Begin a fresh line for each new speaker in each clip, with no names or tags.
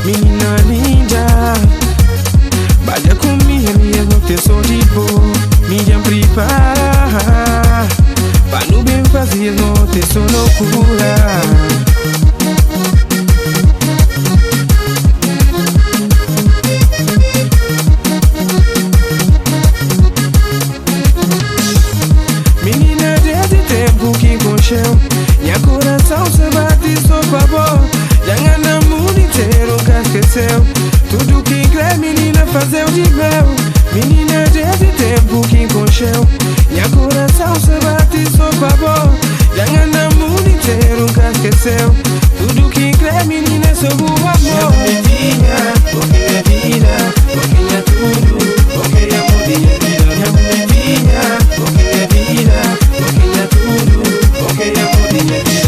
Menina linda, balha comigo, mesmo que sou de boa. Me prepara, para no bem fazer, não ter só loucura. Menina, desde tempo que enconcheu, minha coração se bate só pra boa. Já anda o mundo inteiro, nunca esqueceu tudo que quer, menina, fazer de mel. Menina, desde tempo que enconcheu, minha coração se bate só pra boa. Já anda o mundo inteiro, nunca esqueceu tudo que quer, menina, sobre o amor. Minha porque é vida, porque é tudo, porque é amor de minha vida. Minha bonitinha, porque é vida, porque é tudo, porque é amor de minha vida.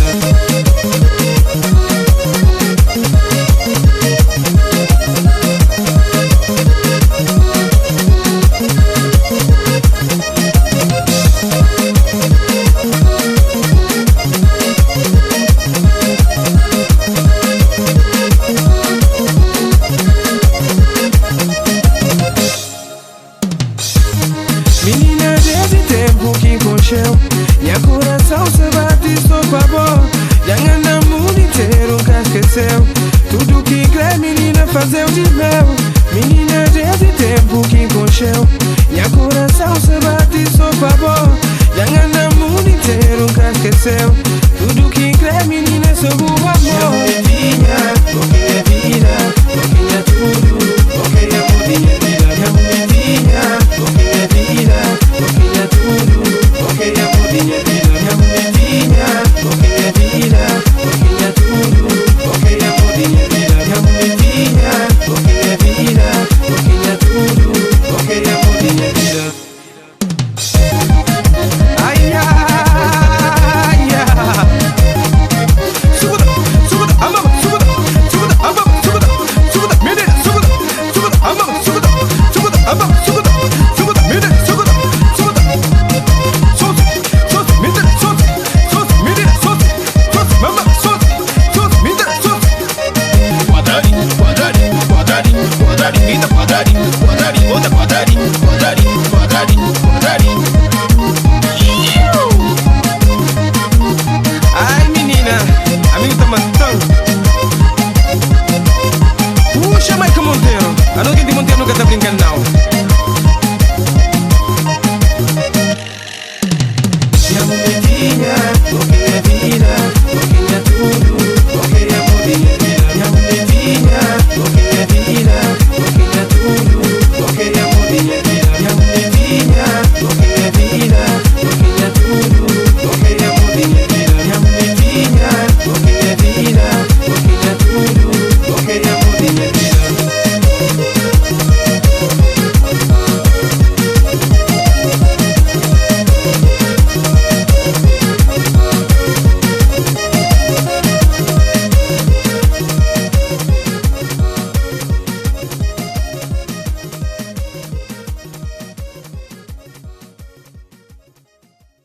Menina, desde tempo que enconcheu, minha coração se bate só pra boa. Já anda o mundo inteiro, nunca esqueceu tudo que quer, menina, fazer de mel. Menina, desde tempo que enconcheu, minha coração se bate só pra boa. Já anda o mundo inteiro, nunca esqueceu